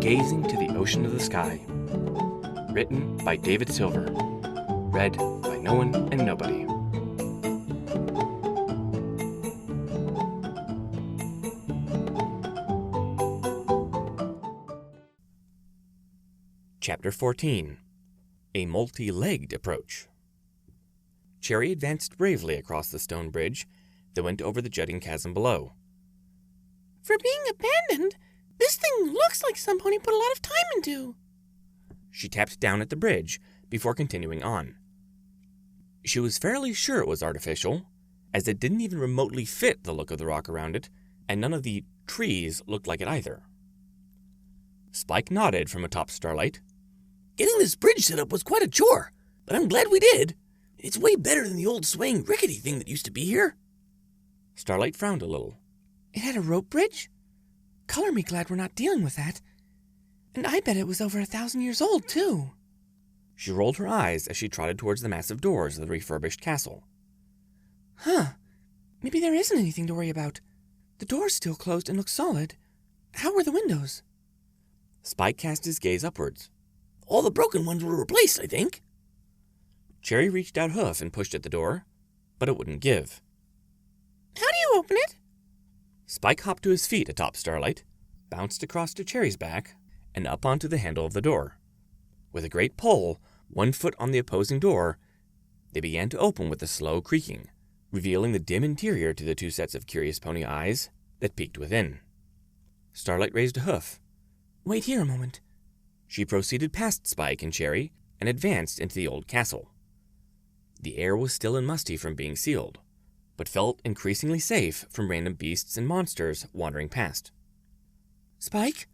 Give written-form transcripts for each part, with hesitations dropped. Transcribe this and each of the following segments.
Gazing to the Ocean of the Sky. Written by David Silver. Read by no one and nobody. Chapter 14. A Multi-Legged Approach. Cherry advanced bravely across the stone bridge that went over the jutting chasm below. For being abandoned, this thing looks like some pony put a lot of time into. She tapped down at the bridge before continuing on. She was fairly sure it was artificial, as it didn't even remotely fit the look of the rock around it, and none of the trees looked like it either. Spike nodded from atop Starlight. Getting this bridge set up was quite a chore, but I'm glad we did. It's way better than the old swaying rickety thing that used to be here. Starlight frowned a little. It had a rope bridge? Color me glad we're not dealing with that. And I bet it was over 1,000 years old, too. She rolled her eyes as she trotted towards the massive doors of the refurbished castle. Huh. Maybe there isn't anything to worry about. The door's still closed and looks solid. How were the windows? Spike cast his gaze upwards. All the broken ones were replaced, I think. Cherry reached out a hoof and pushed at the door, but it wouldn't give. How do you open it? Spike hopped to his feet atop Starlight, bounced across to Cherry's back, and up onto the handle of the door. With a great pull, 1 foot on the opposing door, they began to open with a slow creaking, revealing the dim interior to the 2 sets of curious pony eyes that peeked within. Starlight raised a hoof. Wait here a moment. She proceeded past Spike and Cherry and advanced into the old castle. The air was still and musty from being sealed, but felt increasingly safe from random beasts and monsters wandering past. Spike?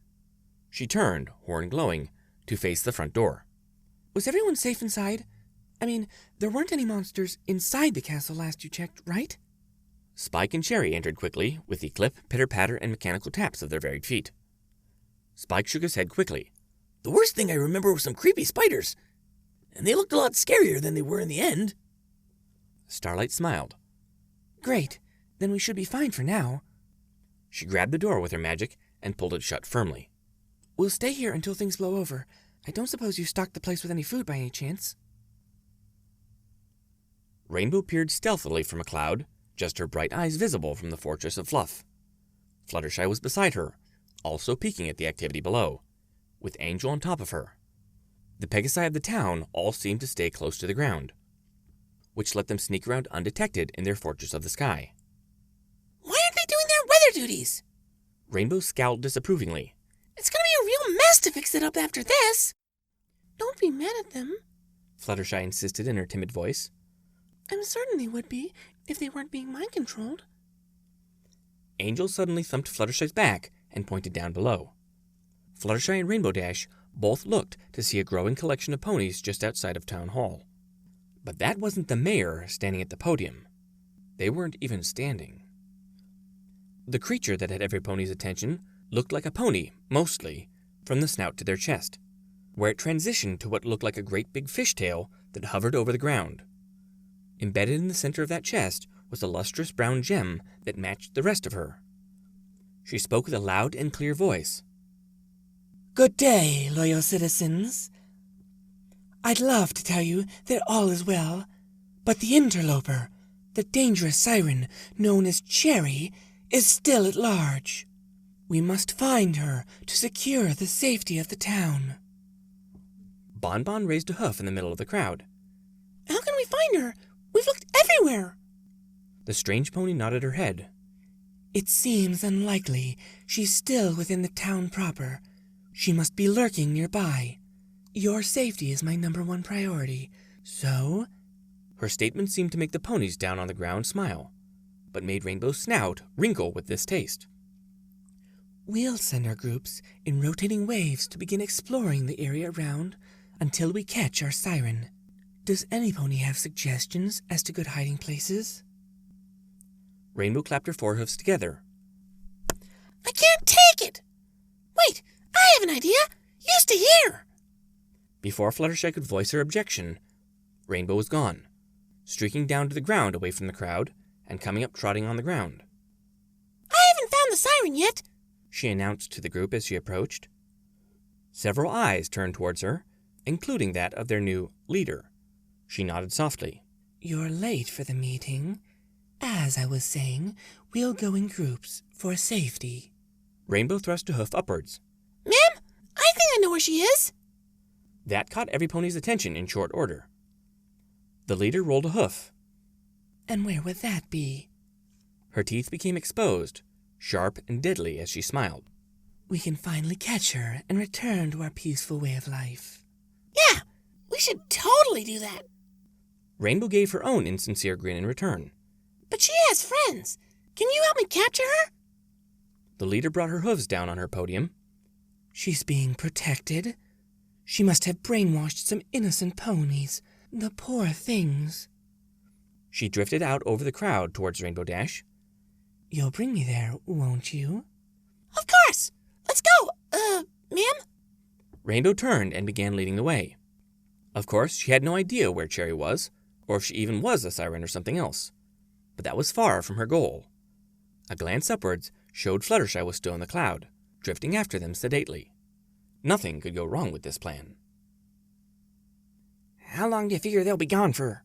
She turned, horn glowing, to face the front door. Was everyone safe inside? I mean, there weren't any monsters inside the castle last you checked, right? Spike and Cherry entered quickly with the clip, pitter-patter, and mechanical taps of their varied feet. Spike shook his head quickly. The worst thing I remember were some creepy spiders, and they looked a lot scarier than they were in the end. Starlight smiled. Great, then we should be fine for now. She grabbed the door with her magic and pulled it shut firmly. We'll stay here until things blow over. I don't suppose you stocked the place with any food by any chance? Rainbow peered stealthily from a cloud, just her bright eyes visible from the fortress of Fluff. Fluttershy was beside her, also peeking at the activity below, with Angel on top of her. The Pegasi of the town all seemed to stay close to the ground, which let them sneak around undetected in their fortress of the sky. Why aren't they doing their weather duties? Rainbow scowled disapprovingly. It's gonna be a real mess to fix it up after this. Don't be mad at them, Fluttershy insisted in her timid voice. I'm certain they would be if they weren't being mind-controlled. Angel suddenly thumped Fluttershy's back and pointed down below. Fluttershy and Rainbow Dash both looked to see a growing collection of ponies just outside of Town Hall. But that wasn't the mayor standing at the podium. They weren't even standing. The creature that had every pony's attention looked like a pony, mostly, from the snout to their chest, where it transitioned to what looked like a great big fishtail that hovered over the ground. Embedded in the center of that chest was a lustrous brown gem that matched the rest of her. She spoke with a loud and clear voice. Good day, loyal citizens. I'd love to tell you that all is well, but the interloper, the dangerous siren known as Cherry, is still at large. We must find her to secure the safety of the town. Bonbon raised a hoof in the middle of the crowd. How can we find her? We've looked everywhere. The strange pony nodded her head. It seems unlikely. She's still within the town proper. She must be lurking nearby. Your safety is my #1 priority, so... Her statement seemed to make the ponies down on the ground smile, but made Rainbow's snout wrinkle with distaste. We'll send our groups in rotating waves to begin exploring the area around until we catch our siren. Does any pony have suggestions as to good hiding places? Rainbow clapped her forehoofs together. I can't take it! Wait, I have an idea! You stay here! Before Fluttershy could voice her objection, Rainbow was gone, streaking down to the ground away from the crowd and coming up trotting on the ground. I haven't found the siren yet, she announced to the group as she approached. Several eyes turned towards her, including that of their new leader. She nodded softly. You're late for the meeting. As I was saying, we'll go in groups for safety. Rainbow thrust a hoof upwards. Ma'am, I think I know where she is. That caught every pony's attention in short order. The leader rolled a hoof. And where would that be? Her teeth became exposed, sharp and deadly as she smiled. We can finally catch her and return to our peaceful way of life. Yeah, we should totally do that. Rainbow gave her own insincere grin in return. But she has friends. Can you help me capture her? The leader brought her hooves down on her podium. She's being protected. She must have brainwashed some innocent ponies. The poor things. She drifted out over the crowd towards Rainbow Dash. You'll bring me there, won't you? Of course. Let's go. Ma'am? Rainbow turned and began leading the way. Of course, she had no idea where Cherry was, or if she even was a siren or something else. But that was far from her goal. A glance upwards showed Fluttershy was still in the cloud, drifting after them sedately. Nothing could go wrong with this plan. How long do you figure they'll be gone for?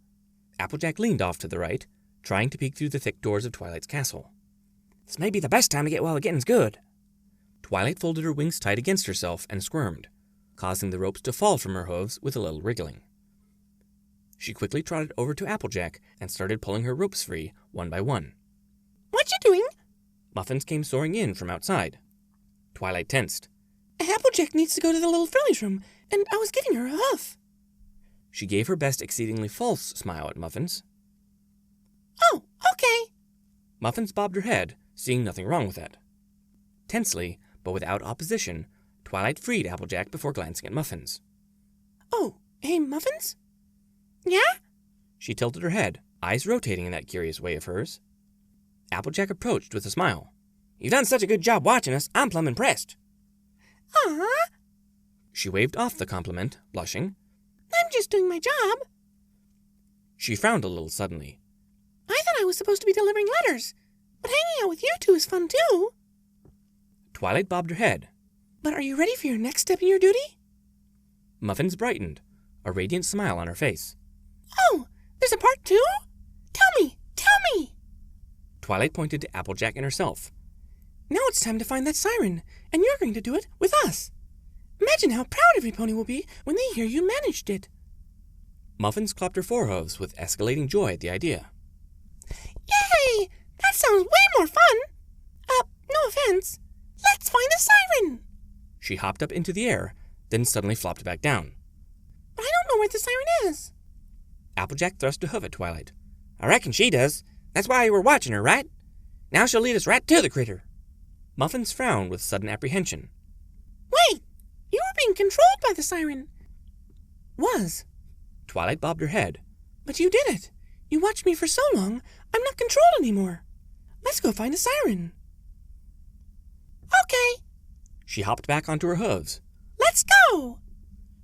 Applejack leaned off to the right, trying to peek through the thick doors of Twilight's castle. This may be the best time to get while the getting's good. Twilight folded her wings tight against herself and squirmed, causing the ropes to fall from her hooves with a little wriggling. She quickly trotted over to Applejack and started pulling her ropes free, one by one. What you doing? Muffins came soaring in from outside. Twilight tensed. Applejack needs to go to the little frillies room, and I was giving her a hoof. She gave her best exceedingly false smile at Muffins. Oh, okay. Muffins bobbed her head, seeing nothing wrong with that. Tensely, but without opposition, Twilight freed Applejack before glancing at Muffins. Oh, hey, Muffins? Yeah? She tilted her head, eyes rotating in that curious way of hers. Applejack approached with a smile. You've done such a good job watching us, I'm plumb impressed. Aw, She waved off the compliment, blushing. I'm just doing my job. She frowned a little suddenly. I thought I was supposed to be delivering letters, but hanging out with you two is fun too. Twilight bobbed her head. But are you ready for your next step in your duty? Muffins brightened, a radiant smile on her face. Oh, there's a part two? Tell me! Twilight pointed to Applejack and herself. Now it's time to find that siren, and you're going to do it with us. Imagine how proud every pony will be when they hear you managed it. Muffins clapped her forehooves with escalating joy at the idea. Yay! That sounds way more fun. No offense. Let's find the siren. She hopped up into the air, then suddenly flopped back down. But I don't know where the siren is. Applejack thrust a hoof at Twilight. I reckon she does. That's why you were watching her, right? Now she'll lead us right to the critter. Muffins frowned with sudden apprehension. Wait! You were being controlled by the siren. Was. Twilight bobbed her head. But you did it. You watched me for so long, I'm not controlled anymore. Let's go find a siren. Okay. She hopped back onto her hooves. Let's go!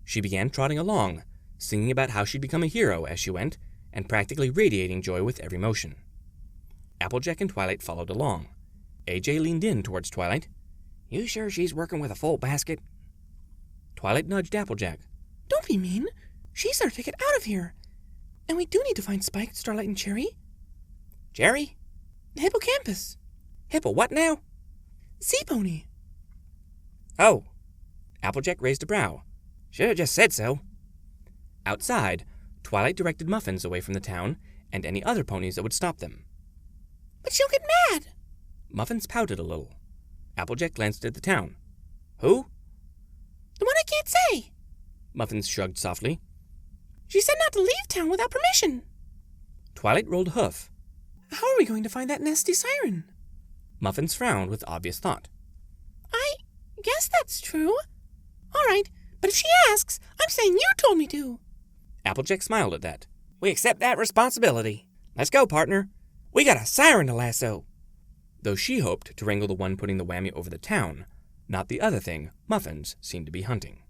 She began trotting along, singing about how she'd become a hero as she went, and practically radiating joy with every motion. Applejack and Twilight followed along. AJ leaned in towards Twilight. You sure she's working with a full basket? Twilight nudged Applejack. Don't be mean. She's our ticket out of here. And we do need to find Spike, Starlight, and Cherry. Cherry? Hippocampus. Hippo what now? Sea pony. Oh. Applejack raised a brow. Should have just said so. Outside, Twilight directed Muffins away from the town and any other ponies that would stop them. But she'll get mad. Muffins pouted a little. Applejack glanced at the town. Who? The one I can't say. Muffins shrugged softly. She said not to leave town without permission. Twilight rolled a hoof. How are we going to find that nasty siren? Muffins frowned with obvious thought. I guess that's true. All right, but if she asks, I'm saying you told me to. Applejack smiled at that. We accept that responsibility. Let's go, partner. We got a siren to lasso. Though she hoped to wrangle the one putting the whammy over the town, not the other thing Muffins seemed to be hunting.